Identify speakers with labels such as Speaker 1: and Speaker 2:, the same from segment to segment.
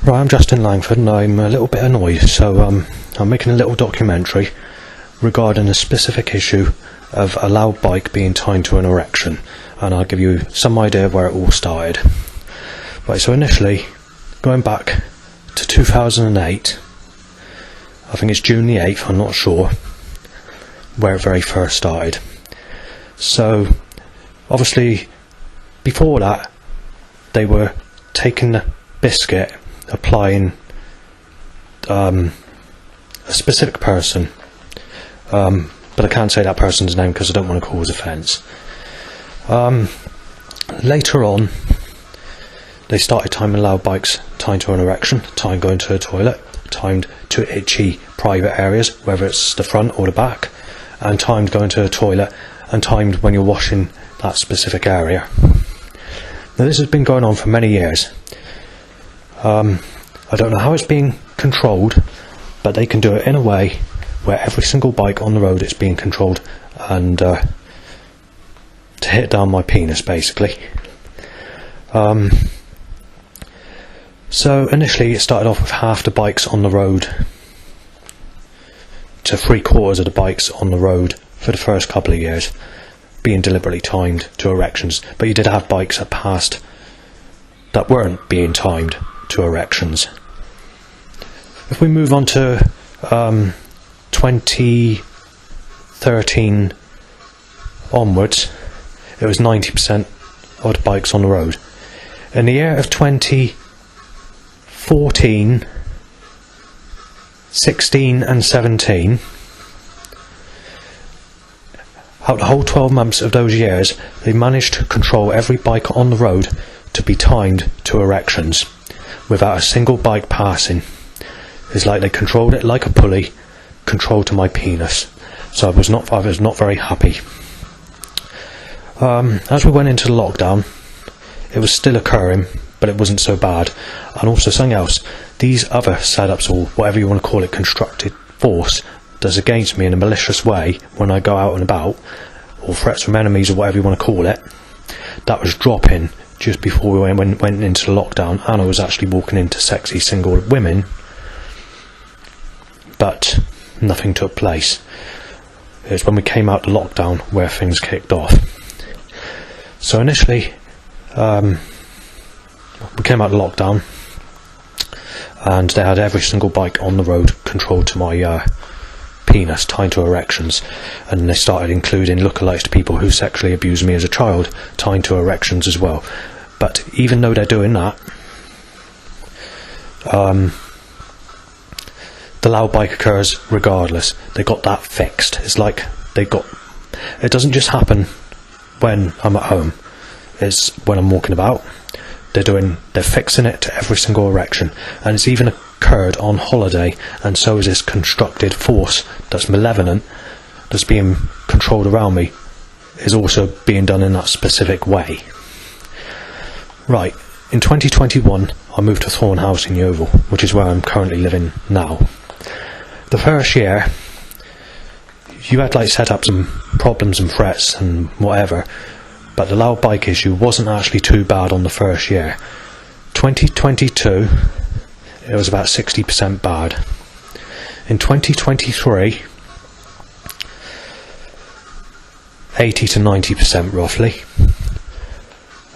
Speaker 1: Right, I'm Justin Langford and I'm a little bit annoyed, so I'm making a little documentary regarding a specific issue of a loud bike being tied to an erection, and I'll give you some idea of where it all started. Right, so initially, going back to 2008, I think it's June the 8th, I'm not sure, where it very first started. So, obviously, before that, they were taking the biscuit, applying a specific person, but I can't say that person's name because I don't want to cause offence. Later on, they started timing loud bikes timed to an erection, timed going to a toilet, timed to itchy private areas, whether it's the front or the back, and timed going to a toilet, and timed when you're washing that specific area. Now this has been going on for many years. I don't know how it's being controlled, but they can do it in a way where every single bike on the road is being controlled and to hit down my penis, basically. So initially it started off with half the bikes on the road to 3/4 of the bikes on the road for the first couple of years being deliberately timed to erections, but you did have bikes that passed that weren't being timed to erections. If we move on to 2013 onwards, it was 90% of the bikes on the road. In the year of 2014, 16 and 17, out the whole 12 months of those years, they managed to control every bike on the road to be timed to erections without a single bike passing. It's like they controlled it like a pulley, controlled to my penis. So I was not very happy. As we went into the lockdown, it was still occurring, but it wasn't so bad. And also something else, these other setups, or whatever you want to call it, constructed force does against me in a malicious way when I go out and about, or threats from enemies or whatever you want to call it, that was dropping just before we went into the lockdown, and I was actually walking into sexy single women, but nothing took place. It's when we came out the lockdown where things kicked off. So initially, we came out the lockdown, and they had every single bike on the road controlled to my penis, tied to erections, and they started including lookalikes to people who sexually abused me as a child, tied to erections as well. But even though they're doing that, the loud bike occurs regardless. They got that fixed. It's like it doesn't just happen when I'm at home, it's when I'm walking about. They're fixing it to every single erection, and it's even occurred on holiday, and so is this constructed force that's malevolent, that's being controlled around me, is also being done in that specific way. Right, in 2021 I moved to Thorn House in Yeovil, which is where I'm currently living now. The first year you had like setups and problems and threats and whatever, but the loud bike issue wasn't actually too bad on the first year. 2022 it was about 60% bad. In 2023, 80 to 90% roughly.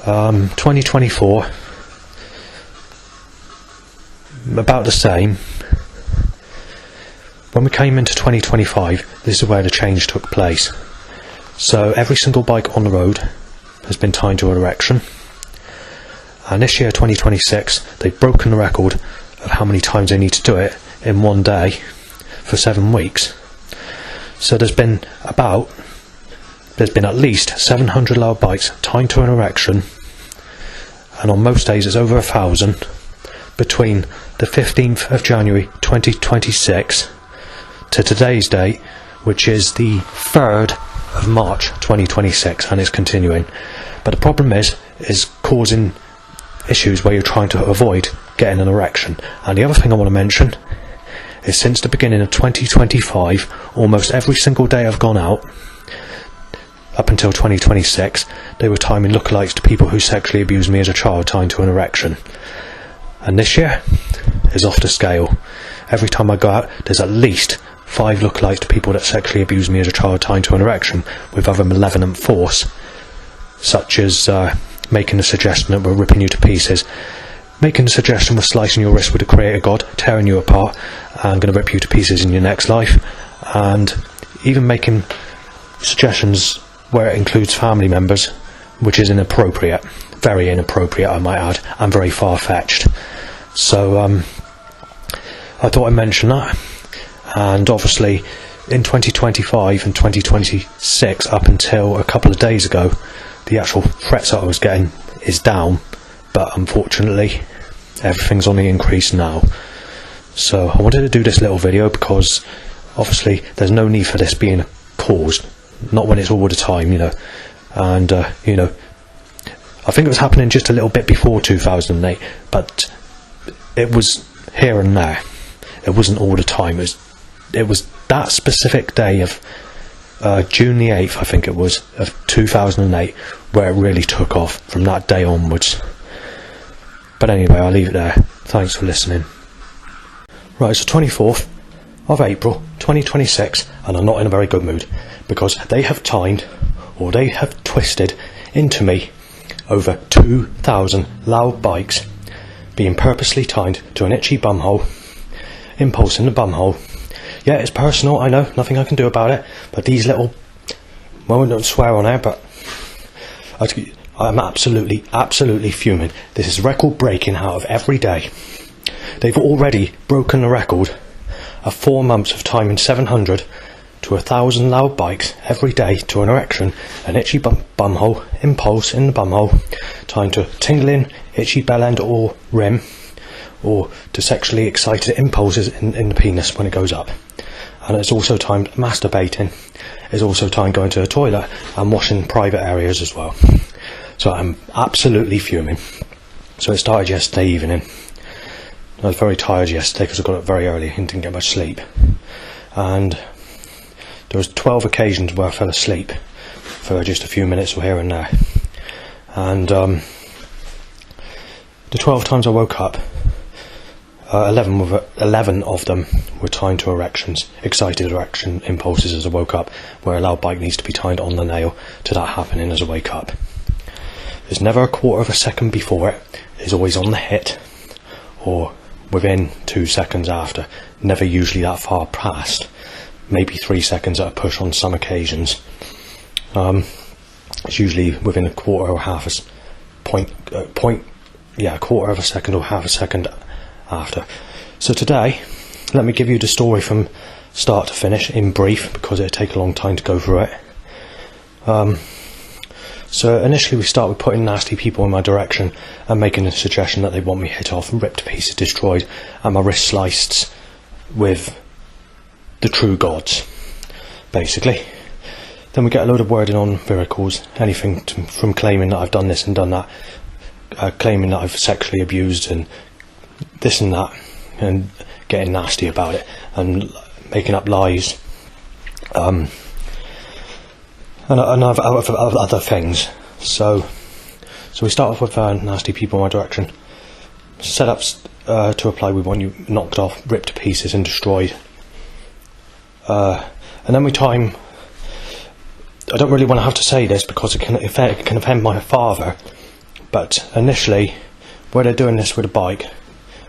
Speaker 1: 2024, about the same. When we came into 2025, this is where the change took place. So every single bike on the road has been tied to an erection, and this year 2026 they've broken the record of how many times they need to do it in one day for 7 weeks. So there's been at least 700 loud bikes tied to an erection, and on most days it's over 1,000 between the 15th of January 2026 to today's date, which is the 3rd of March 2026, and it's continuing. But the problem is causing issues where you're trying to avoid getting an erection. And the other thing I want to mention is, since the beginning of 2025, almost every single day I've gone out, up until 2026, they were timing lookalikes to people who sexually abused me as a child, tied to an erection. And this year, is off the scale. Every time I go out, there's at least 5 lookalikes to people that sexually abused me as a child tied to an erection, with other malevolent force, such as making the suggestion that we're ripping you to pieces, making the suggestion we're slicing your wrist with the Creator God, tearing you apart, and going to rip you to pieces in your next life, and even making suggestions where it includes family members, which is inappropriate, very inappropriate I might add, and very far-fetched. So I thought I'd mention that. And obviously in 2025 and 2026, up until a couple of days ago, the actual threats that I was getting is down, but unfortunately everything's on the increase now. So I wanted to do this little video because obviously there's no need for this being caused, not when it's all the time, you know. And you know, I think it was happening just a little bit before 2008, but it was here and there. It wasn't all the time. It was that specific day of June the 8th, I think it was, of 2008, where it really took off from that day onwards. But anyway, I'll leave it there. Thanks for listening. Right, it's the 24th of April 2026, and I'm not in a very good mood because they have they have twisted into me over 2,000 loud bikes being purposely tied to an itchy bumhole, impulse in the bumhole. Yeah, it's personal, I know, nothing I can do about it, but these little, well, I don't swear on air, but I'm absolutely fuming. This is record breaking out of every day. They've already broken the record of 4 months of timing 700 to 1,000 loud bikes every day to an erection, an itchy bumhole, impulse in the bumhole, tying to tingling, itchy bell end or RIMM, or to sexually excited impulses in the penis when it goes up. And it's also timed masturbating, it's also timed going to the toilet and washing private areas as well. So I'm absolutely fuming. So it started yesterday evening. I was very tired yesterday because I got up very early and didn't get much sleep. And there was 12 occasions where I fell asleep for just a few minutes or here and there. And the 12 times I woke up, 11 of them were tied to erections, excited erection impulses as I woke up, where a loud bike needs to be tied on the nail to that happening as I wake up. There's never a quarter of a second before it. It's always on the hit or within 2 seconds after, never usually that far past, maybe 3 seconds at a push on some occasions. It's usually within a quarter or half a quarter of a second or half a second after. So today, let me give you the story from start to finish in brief, because it'll take a long time to go through it. So initially we start with putting nasty people in my direction and making a suggestion that they want me hit off and ripped to pieces, destroyed, and my wrist sliced with the true gods, basically. Then we get a load of wording on miracles, anything from claiming that I've done this and done that, claiming that I've sexually abused and this and that, and getting nasty about it and making up lies, and other things. So we start off with nasty people in my direction, setups to apply, we want you knocked off, ripped to pieces and destroyed, and then we time. I don't really want to have to say this because it can offend my father, but initially where they're doing this with a bike,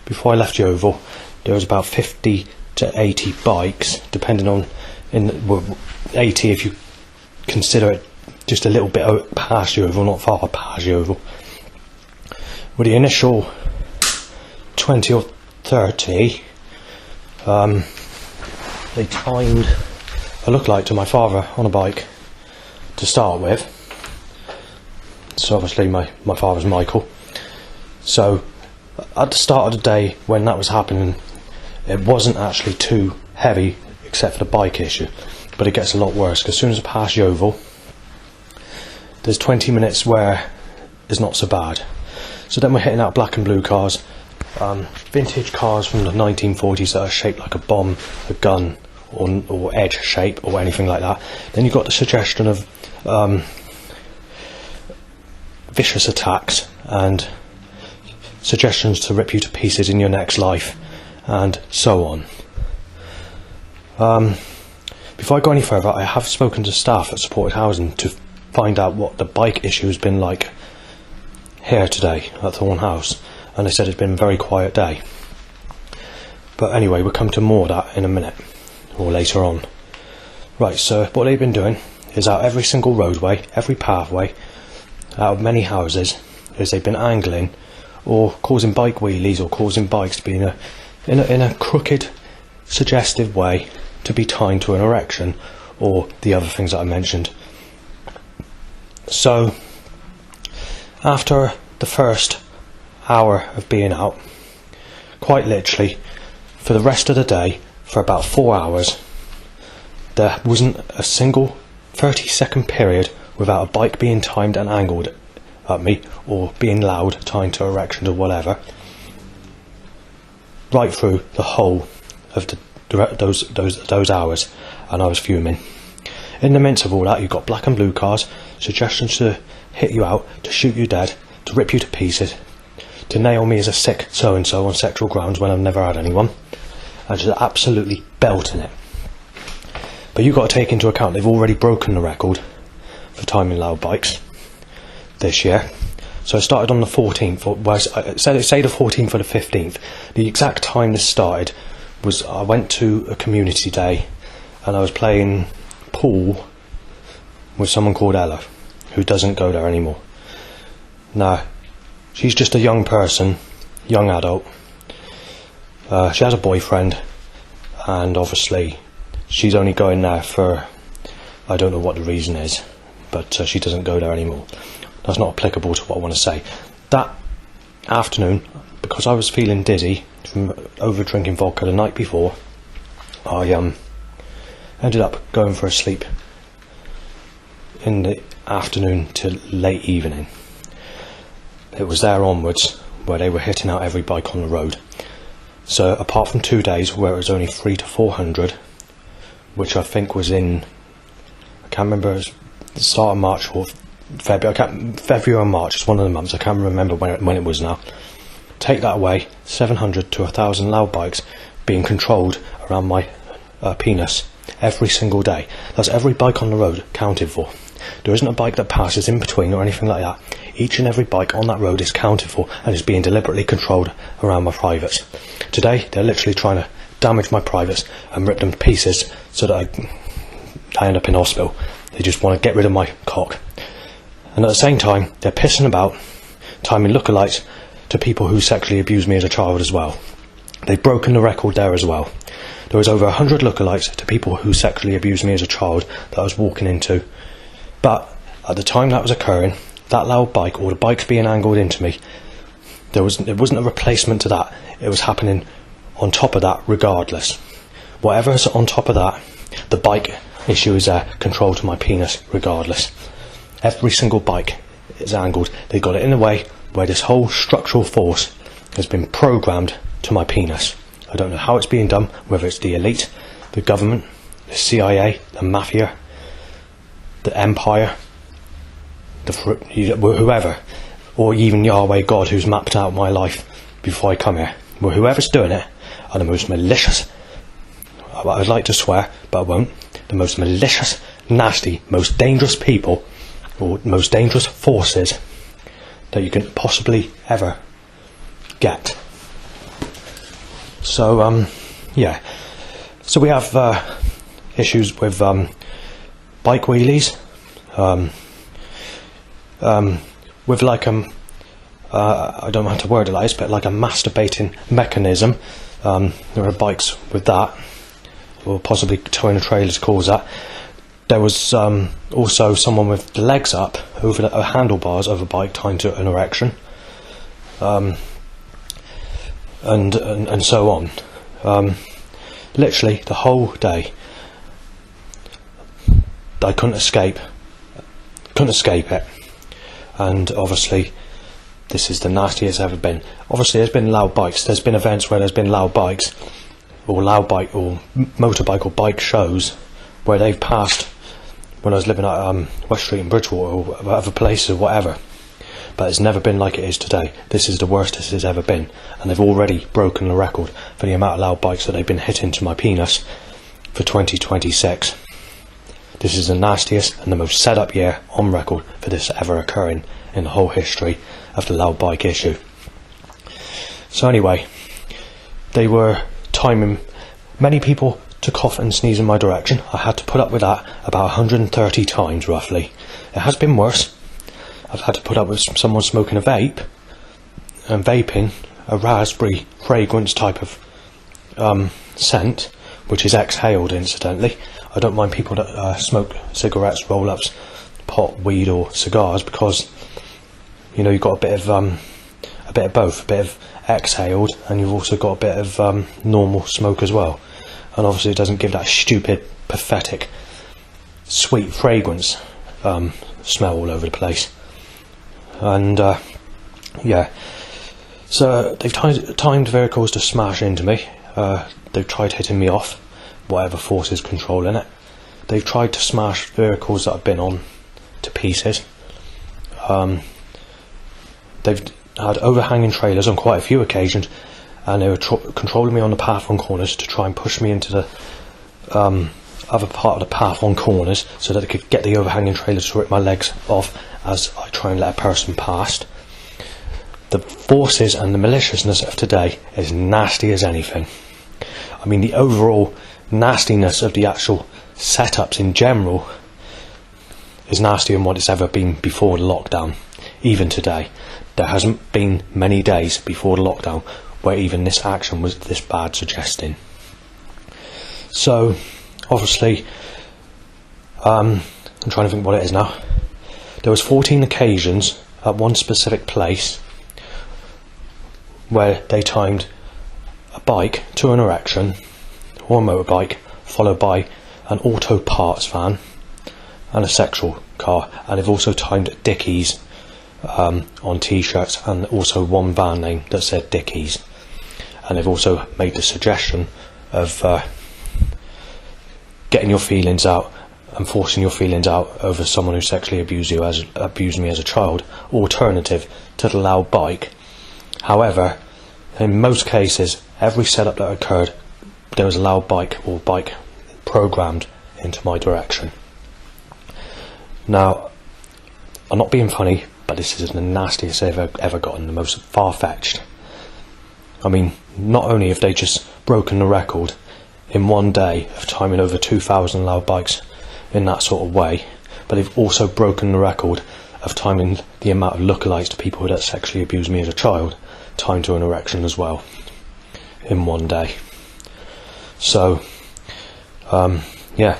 Speaker 1: before I left Yeovil, there was about 50 to 80 bikes, depending on 80 if you consider it just a little bit past Yeovil, not far past Yeovil. With the initial 20 or 30, they timed a lookalike to my father on a bike to start with. So obviously my father's Michael. So at the start of the day when that was happening, it wasn't actually too heavy except for the bike issue, but it gets a lot worse because as soon as I pass Yeovil, there's 20 minutes where it's not so bad. So then we're hitting out black and blue cars, vintage cars from the 1940s that are shaped like a bomb, a gun, or edge shape or anything like that. Then you've got the suggestion of vicious attacks and suggestions to rip you to pieces in your next life, and so on. Before I go any further, I have spoken to staff at supported housing to find out what the bike issue has been like here today at Thorn House, and they said it's been a very quiet day. But anyway, we'll come to more of that in a minute, or later on. Right, so what they've been doing is out every single roadway, every pathway, out of many houses, is they've been angling or causing bike wheelies or causing bikes to be in a crooked, suggestive way to be tied to an erection or the other things that I mentioned. So after the first hour of being out, quite literally for the rest of the day, for about 4 hours, there wasn't a single 30-second period without a bike being timed and angled at me or being loud, tied to erections or whatever, right through the whole of those hours, and I was fuming. In the midst of all that, you've got black and blue cars, suggestions to hit you out, to shoot you dead, to rip you to pieces, to nail me as a sick so-and-so on sexual grounds when I've never had anyone, and just absolutely belting it. But you've got to take into account they've already broken the record for timing loud bikes this year. So I started on the 14th, or say the 14th or the 15th. The exact time this started was I went to a community day and I was playing pool with someone called Ella, who doesn't go there anymore. Now, she's just a young person, young adult. She has a boyfriend, and obviously she's only going there for, I don't know what the reason is, but she doesn't go there anymore. That's not applicable to what I want to say. That afternoon, because I was feeling dizzy from over drinking vodka the night before, I ended up going for a sleep in the afternoon to late evening. It was there onwards where they were hitting out every bike on the road. So apart from 2 days where it was only 300 to 400, which I think was in, I can't remember, it was the start of March or February, February or March, it's one of the months, I can't remember when it was now. Take that away, 700 to 1,000 loud bikes being controlled around my penis every single day. That's every bike on the road counted for. There isn't a bike that passes in between or anything like that. Each and every bike on that road is counted for and is being deliberately controlled around my privates. Today, they're literally trying to damage my privates and rip them to pieces so that I end up in hospital. They just want to get rid of my cock. And at the same time, they're pissing about, timing lookalikes to people who sexually abused me as a child as well. They've broken the record there as well. There was over 100 lookalikes to people who sexually abused me as a child that I was walking into. But at the time that was occurring, that loud bike, or the bikes being angled into me, it wasn't a replacement to that. It was happening on top of that regardless. Whatever's on top of that, the bike issue is there, controlled to my penis regardless. Every single bike is angled. They got it in a way where this whole structural force has been programmed to my penis. I don't know how it's being done, whether it's the elite, the government, the CIA, the mafia, the empire, whoever, or even Yahweh God, who's mapped out my life before I come here. Well, whoever's doing it are the most malicious, I'd like to swear, but I won't, the most malicious, nasty, most dangerous people, or most dangerous forces that you can possibly ever get. So, yeah. So we have issues with bike wheelies, with like I don't know how to word it like this, but like a masturbating mechanism. There are bikes with that, or possibly towing a trailer to cause that. There was also someone with the legs up over the handlebars of a bike tied to an erection, and so on. Literally the whole day, I couldn't escape it, and obviously this is the nastiest it's ever been. Obviously there's been loud bikes, there's been events where there's been loud bikes, or motorbike or bike shows where they've passed when I was living at West Street in Bridgewater or other places or whatever. but it's never been like it is today. This is the worst this has ever been, and they've already broken the record for the amount of loud bikes that they've been hitting to my penis for 2026. This is the nastiest and the most set up year on record for this ever occurring in the whole history of the loud bike issue. So anyway, they were timing. Many people to cough and sneeze in my direction. I had to put up with that about 130 times roughly. It has been worse. I've had to put up with someone smoking a vape and vaping a raspberry fragrance type of scent, which is exhaled incidentally. I don't mind people that smoke cigarettes, roll-ups, pot, weed or cigars, because you know you've got a bit of both, a bit of exhaled, and you've also got a bit of normal smoke as well. And obviously it doesn't give that stupid, pathetic, sweet fragrance smell all over the place. And yeah, so they've timed vehicles to smash into me. They've tried hitting me off, whatever force is controlling it. They've tried to smash vehicles that I've been on to pieces. They've had overhanging trailers on quite a few occasions, and they were controlling me on the path on corners to try and push me into the other part of the path on corners so that they could get the overhanging trailers to rip my legs off as I try and let a person past. The forces and the maliciousness of today is nasty as anything. I mean, the overall nastiness of the actual setups in general is nastier than what it's ever been before the lockdown. Even today, there hasn't been many days before the lockdown where even this action was this bad suggesting. So obviously I'm trying to think what it is now. There was 14 occasions at one specific place where they timed a bike to an erection or a motorbike, followed by an auto parts van and a sexual car, and they've also timed Dickies on t-shirts, and also one van name that said Dickies. And they've also made the suggestion of getting your feelings out and forcing your feelings out over someone who sexually abused me as a child, alternative to the loud bike. However, in most cases, every setup that occurred, there was a loud bike or bike programmed into my direction. Now, I'm not being funny, but this is the nastiest they've ever gotten, the most far-fetched. I mean, not only have they just broken the record in one day of timing over 2,000 loud bikes in that sort of way, but they've also broken the record of timing the amount of lookalikes to people that sexually abused me as a child, timed to an erection as well, in one day. So, yeah,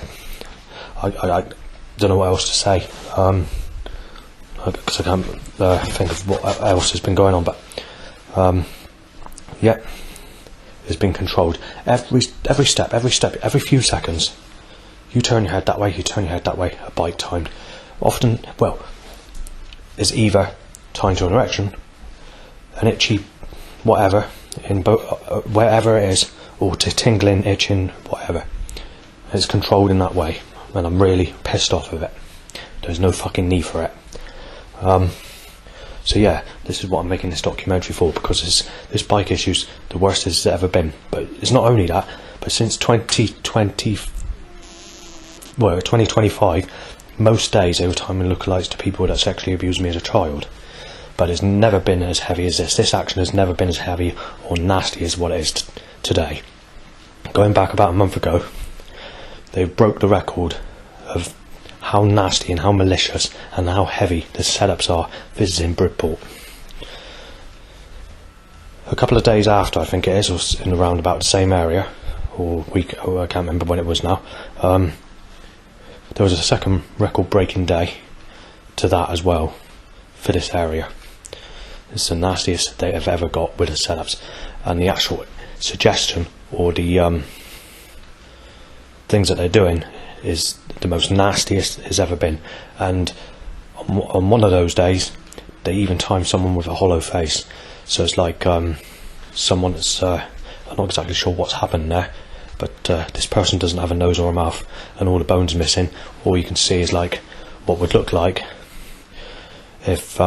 Speaker 1: I don't know what else to say, because I can't think of what else has been going on, but yeah, it's been controlled. Every step, every few seconds, you turn your head that way, you turn your head that way, a bike timed. Often, well, is either timed to an erection, an itchy whatever, in wherever it is, or to tingling, itching, whatever. It's controlled in that way, and I'm really pissed off of it. There's no fucking need for it. So yeah, this is what I'm making this documentary for, because this bike issue's the worst it's ever been. But it's not only that, but since 2025, most days they were timing lookalikes to people that sexually abused me as a child. But it's never been as heavy as this. This action has never been as heavy or nasty as what it is today. Going back about a month ago, they broke the record of how nasty and how malicious and how heavy the setups are visiting Bridport. A couple of days after, I think it is, or in around about the same area, or week, I can't remember when it was now, there was a second record-breaking day to that as well for this area. It's the nastiest they have ever got with the setups, and the actual suggestion or the things that they're doing is the most nastiest it's ever been. And on one of those days, they even timed someone with a hollow face. So it's like someone that's I'm not exactly sure what's happened there, but this person doesn't have a nose or a mouth, and all the bones missing. All you can see is like what would look like if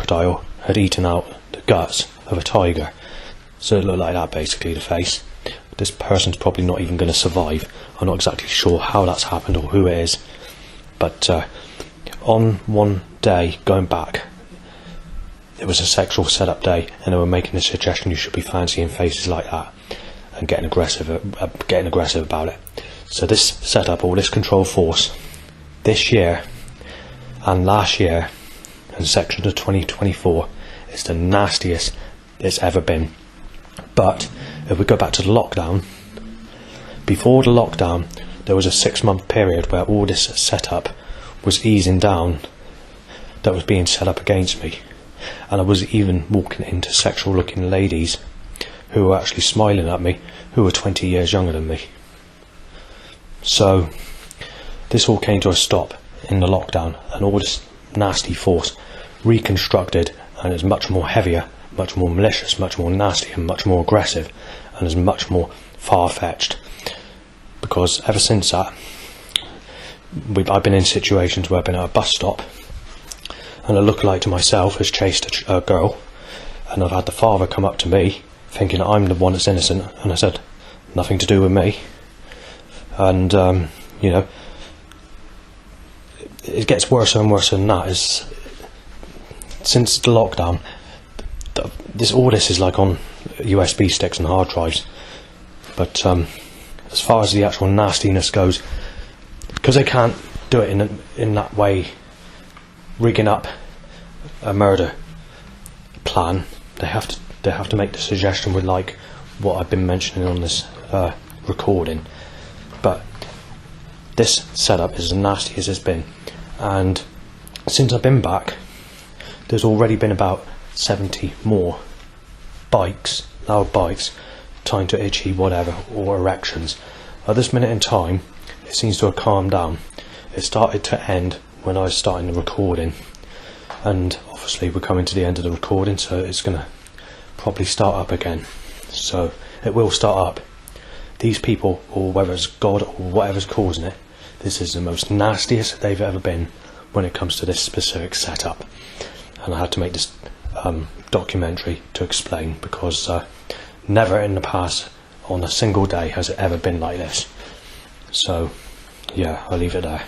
Speaker 1: crocodile had eaten out the guts of a tiger. So it looked like that, basically, the face. This person's probably not even going to survive. I'm not exactly sure how that's happened or who it is. But on one day, going back, it was a sexual setup day, and they were making the suggestion you should be fancying faces like that and getting aggressive about it. So this setup, or this control force, this year and last year and section of 2024 is the nastiest it's ever been. But if we go back to the lockdown, before the lockdown there was a 6-month period where all this setup was easing down that was being set up against me, and I was even walking into sexual looking ladies who were actually smiling at me, who were 20 years younger than me. So this all came to a stop in the lockdown, and all this nasty force reconstructed, and is much more heavier, much more malicious, much more nasty, and much more aggressive, and is much more far-fetched. Because ever since that, I've been in situations where I've been at a bus stop and a lookalike to myself has chased a girl, and I've had the father come up to me thinking I'm the one that's innocent, and I said, nothing to do with me. And you know, it gets worse and worse than that. Is since the lockdown, all this is like on USB sticks and hard drives. But as far as the actual nastiness goes, because they can't do it in that way, rigging up a murder plan, they have to make the suggestion with like what I've been mentioning on this recording. But this setup is as nasty as it's been, and since I've been back, there's already been about 70 more bikes, loud bikes, time to itchy whatever, or erections. At this minute in time, it seems to have calmed down. It started to end when I was starting the recording, and obviously we're coming to the end of the recording, so it's going to probably start up again. So it will start up. These people, or whether it's God or whatever's causing it, this is the most nastiest they've ever been when it comes to this specific setup. And I had to make this documentary to explain, because never in the past on a single day has it ever been like this. So yeah, I'll leave it there.